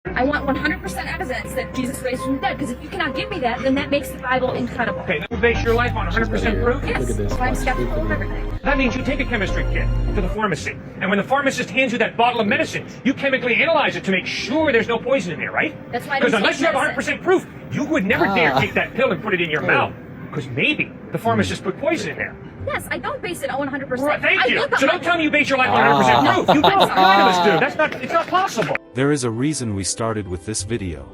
I want 100% evidence that Jesus raised from the dead, because if you cannot give me that, then that makes the Bible incredible. Okay, you base your life on 100% proof? Yes, Look at this. I'm skeptical of everything. That means you take a chemistry kit to the pharmacy, and when the pharmacist hands you that bottle of medicine, you chemically analyze it to make sure there's no poison in there, right? That's why I don't Because unless take you have medicine. 100% proof, you would never dare take that pill and put it in your mouth. Because maybe the pharmacist put poison in there. Yes, I don't base it on 100%. Right, thank you. I look So don't tell me you base your life on 100% proof. You don't. None of us do. It's not possible. There is a reason we started with this video.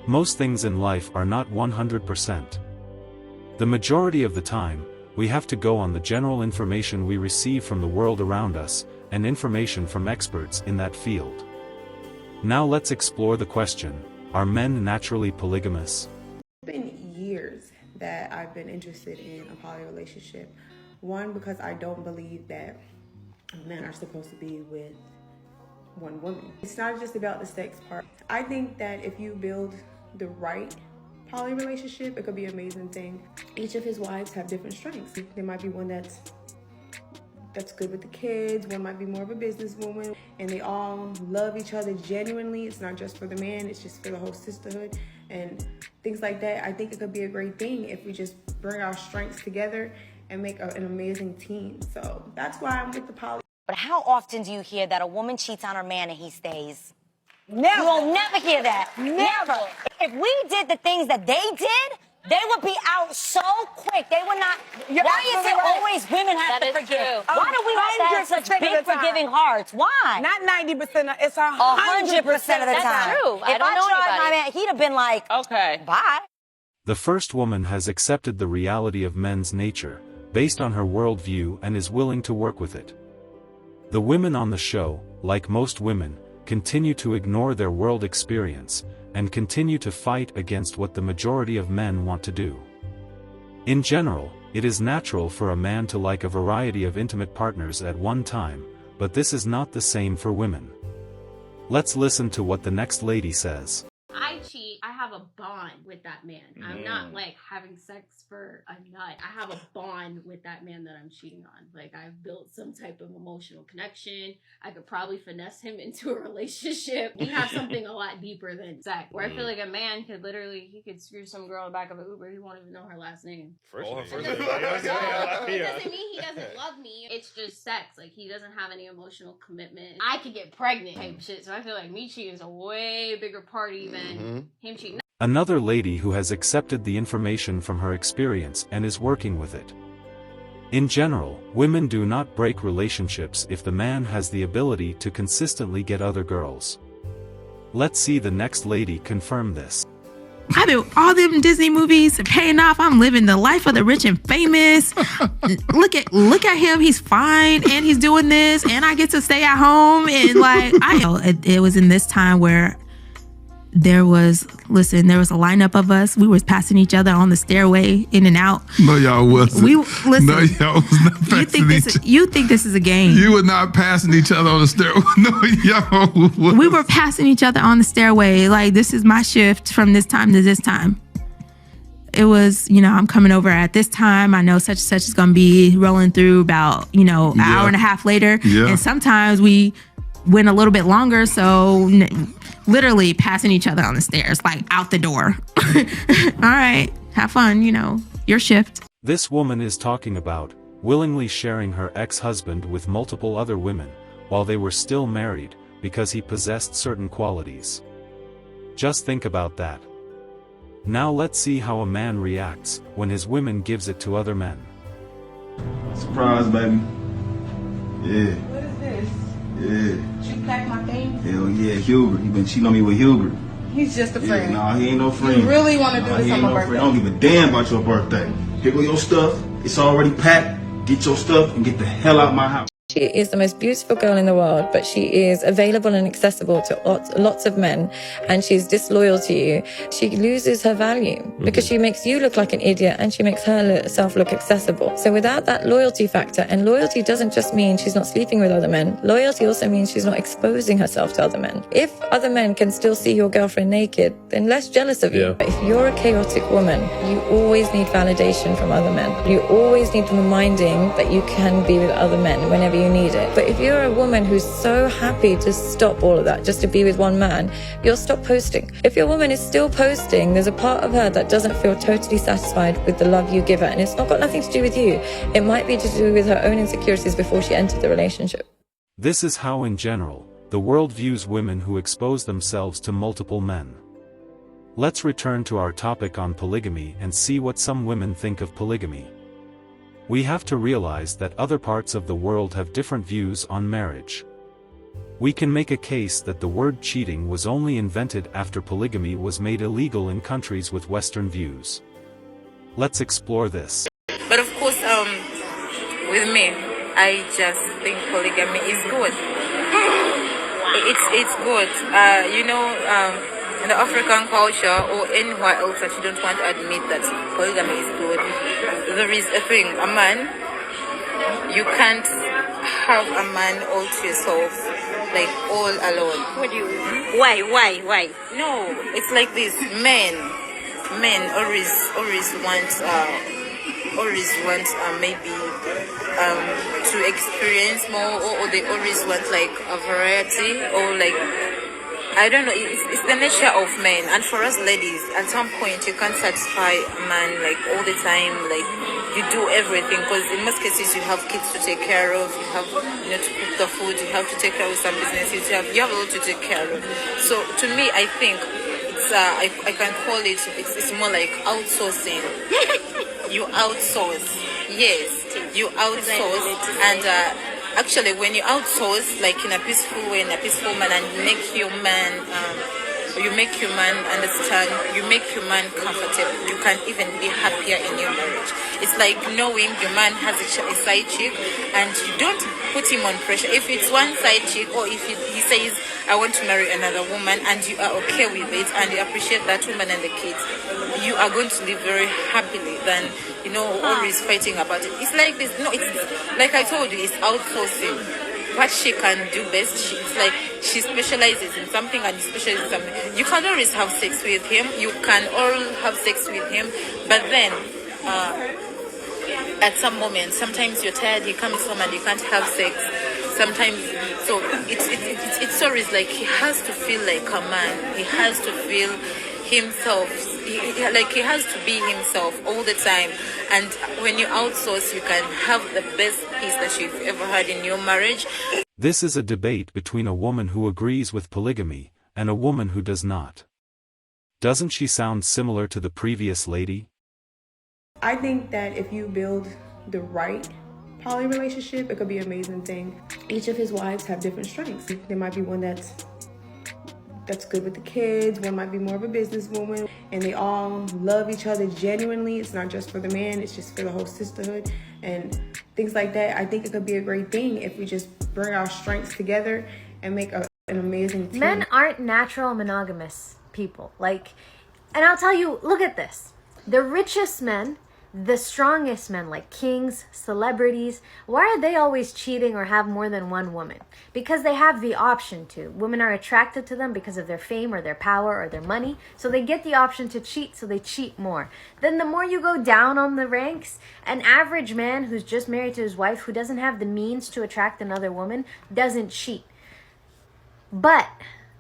Most things in life are not 100%. The majority of the time, we have to go on the general information we receive from the world around us, and information from experts in that field. Now let's explore the question, are men naturally polygamous? It's been years that I've been interested in a poly relationship. One, because I don't believe that men are supposed to be with one woman. It's not just about the sex part. I think that if you build the right poly relationship, it could be an amazing thing. Each of his wives have different strengths. There might be one that's good with the kids, one might be more of a businesswoman, and they all love each other genuinely. It's not just for the man, it's just for the whole sisterhood and things like that. I think it could be a great thing if we just bring our strengths together and make an amazing team. So that's why I'm with the poly. But how often do you hear that a woman cheats on her man and he stays? Never. You will never hear that. Never. If we did the things that they did, they would be out so quick. They would not. You're Why is it absolutely right. always women have That to is forgive? true. Why do we have to have 100% such big of the time. forgiving hearts? Why? Not 90%, it's 100% 100% of the That's time. true. I If don't I know tried anybody. my man, he'd have been like, Okay. bye. The first woman has accepted the reality of men's nature, based on her worldview, and is willing to work with it. The women on the show, like most women, continue to ignore their world experience, and continue to fight against what the majority of men want to do. In general, it is natural for a man to like a variety of intimate partners at one time, but this is not the same for women. Let's listen to what the next lady says. I cheat, I have a bond with that man. I'm not like having sex for a nut. I have a bond with that man that I'm cheating on. Like, I've built some type of emotional connection. I could probably finesse him into a relationship. We have something a lot deeper than sex. Where I feel like a man could literally, he could screw some girl in the back of an Uber. He won't even know her last name. First It doesn't mean he doesn't love me. It's just sex. Like, he doesn't have any emotional commitment. I could get pregnant type shit. So I feel like me cheating is a way bigger party than him cheating. Another lady who has accepted the information from her experience and is working with it. In general, women do not break relationships if the man has the ability to consistently get other girls. Let's see the next lady confirm this. I do all them Disney movies are paying off. I'm living the life of the rich and famous. look at him. He's fine and he's doing this and I get to stay at home. And like, it was in this time where there was a lineup of us. We was passing each other on the stairway in and out. No, y'all wasn't. No, y'all was not passing You think this is a game. You were not passing each other on the stairway. No, y'all wasn't. We were passing each other on the stairway. Like, this is my shift from this time to this time. It was, I'm coming over at this time. I know such and such is going to be rolling through about, an hour and a half later. Yeah. And sometimes we went a little bit longer. So literally passing each other on the stairs, like out the door. All right, have fun, your shift. This woman is talking about willingly sharing her ex-husband with multiple other women, while they were still married, because he possessed certain qualities. Just think about that. Now let's see how a man reacts when his woman gives it to other men. Surprise, baby. Yeah. What is this? Yeah. You packed my thing? Hell yeah, Hubert. He been cheating on me with Hubert. He's just a friend. Nah, he ain't no friend. You really want to do this he on ain't my no birthday? friend. I don't give a damn about your birthday. Here go your stuff. It's already packed. Get your stuff and get the hell out my house. She is the most beautiful girl in the world, but she is available and accessible to lots of men, and she's disloyal to you. She loses her value because she makes you look like an idiot and she makes herself look accessible. So without that loyalty factor, and loyalty doesn't just mean she's not sleeping with other men, loyalty also means she's not exposing herself to other men. If other men can still see your girlfriend naked, then less jealous of you. If you're a chaotic woman, you always need validation from other men. You always need reminding that you can be with other men whenever you you need it. But if you're a woman who's so happy to stop all of that just to be with one man, you'll stop posting. If your woman is still posting, there's a part of her that doesn't feel totally satisfied with the love you give her, and it's not got nothing to do with you. It might be to do with her own insecurities before she entered the relationship. This is how, in general, the world views women who expose themselves to multiple men. Let's return to our topic on polygamy and see what some women think of polygamy. We have to realize that other parts of the world have different views on marriage. We can make a case that the word cheating was only invented after polygamy was made illegal in countries with Western views. Let's explore this. But of course, with me, I just think polygamy is good. It's good. In the African culture or anywhere else that you don't want to admit that polygamy is good, there is a thing. A man, you can't have a man all to yourself, like all alone. What do you mean? Why? No, it's like this. Men always want maybe to experience more, or they always want like a variety, or like, I don't know, it's the nature of men. And for us ladies, at some point you can't satisfy a man like all the time, like you do everything, because in most cases you have kids to take care of, you have to cook the food, you have to take care of some businesses, you have a lot to take care of. So to me, I think it's I can call it's more like outsourcing. You outsource. Yes, you outsource. And actually, when you outsource, like in a peaceful way, in a peaceful manner, and you make your man understand, you make your man comfortable, you can even be happier in your marriage. It's like knowing your man has a side chick, and you don't put him on pressure. If it's one side chick, or if he says, I want to marry another woman, and you are okay with it, and you appreciate that woman and the kids, you are going to live very happily than, always fighting about it. It's like this. No, it's like I told you, it's outsourcing. What she can do best, it's like she specializes in something and you specialize in something. You can always have sex with him, you can all have sex with him, but then at some moment, sometimes you're tired, he comes home and you can't have sex. Sometimes, so it's always like he has to feel like a man. He has to feel himself. He has to be himself all the time. And when you outsource, you can have the best peace that you've ever had in your marriage. This is a debate between a woman who agrees with polygamy and a woman who does not. Doesn't she sound similar to the previous lady? I think that if you build the right poly relationship, it could be an amazing thing. Each of his wives have different strengths. There might be one that's good with the kids, one might be more of a businesswoman, and they all love each other genuinely. It's not just for the man, it's just for the whole sisterhood and things like that. I think it could be a great thing if we just bring our strengths together and make an amazing team. Men aren't natural monogamous people. And I'll tell you, look at this. The richest men, the strongest men, like kings, celebrities, why are they always cheating or have more than one woman? Because they have the option to. Women are attracted to them because of their fame or their power or their money. So they get the option to cheat, so they cheat more. Then the more you go down on the ranks, an average man who's just married to his wife, who doesn't have the means to attract another woman, doesn't cheat. But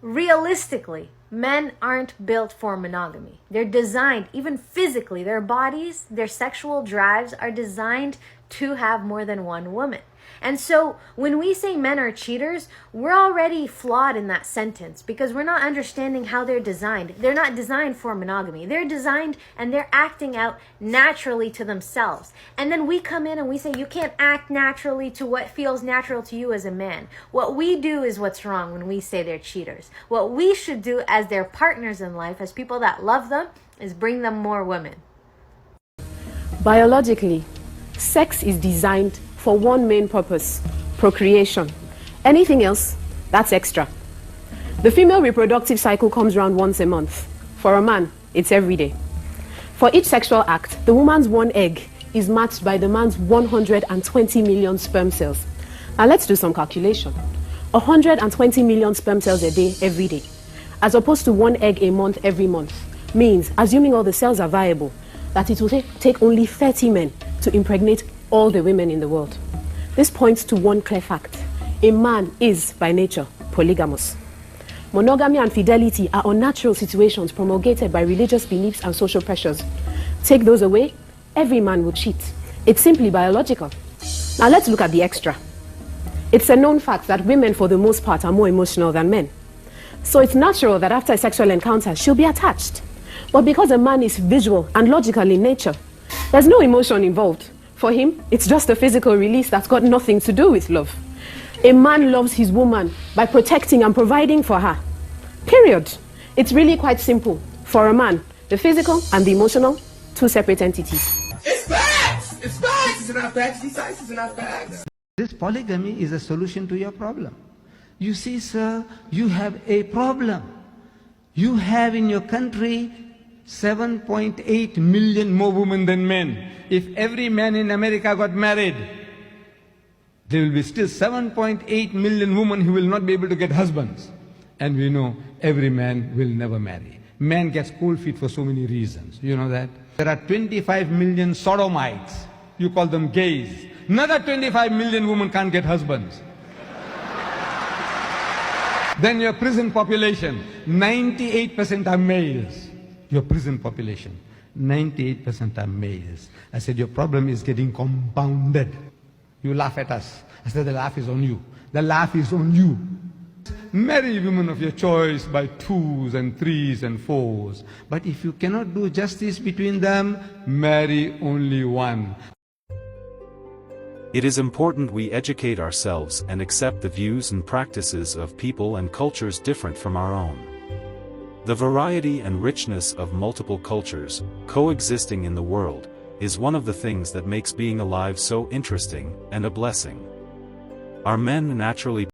realistically, men aren't built for monogamy. They're designed, even physically, their bodies, their sexual drives are designed to have more than one woman. And so when we say men are cheaters, we're already flawed in that sentence because we're not understanding how they're designed. They're not designed for monogamy. They're designed and they're acting out naturally to themselves. And then we come in and we say, you can't act naturally to what feels natural to you as a man. What we do is what's wrong when we say they're cheaters. What we should do as their partners in life, as people that love them, is bring them more women. Biologically, sex is designed for one main purpose: procreation. Anything else, that's extra. The female reproductive cycle comes around once a month. For a man, it's every day. For each sexual act, the woman's one egg is matched by the man's 120 million sperm cells. Now let's do some calculation. 120 million sperm cells a day, every day, as opposed to one egg a month, every month, means, assuming all the cells are viable, that it will take only 30 men to impregnate all the women in the world. This points to one clear fact. A man is, by nature, polygamous. Monogamy and fidelity are unnatural situations promulgated by religious beliefs and social pressures. Take those away, every man will cheat. It's simply biological. Now let's look at the extra. It's a known fact that women, for the most part, are more emotional than men. So it's natural that after a sexual encounter, she'll be attached. But because a man is visual and logical in nature, there's no emotion involved. For him, it's just a physical release that's got nothing to do with love. A man loves his woman by protecting and providing for her. Period. It's really quite simple. For a man, the physical and the emotional, two separate entities. It's facts! It's facts! It's not facts. These facts are not facts. This polygamy is a solution to your problem. You see, sir, you have a problem. You have in your country 7.8 million more women than men. If every man in America got married, there will be still 7.8 million women who will not be able to get husbands. And we know every man will never marry. Man gets cold feet for so many reasons. You know that? There are 25 million sodomites. You call them gays. Another 25 million women can't get husbands. Then your prison population, 98% are males. Your prison population, 98% are males. I said, your problem is getting compounded. You laugh at us. I said, the laugh is on you. The laugh is on you. Marry women of your choice by 2s and 3s and 4s. But if you cannot do justice between them, marry only one. It is important we educate ourselves and accept the views and practices of people and cultures different from our own. The variety and richness of multiple cultures, coexisting in the world, is one of the things that makes being alive so interesting and a blessing. Are men naturally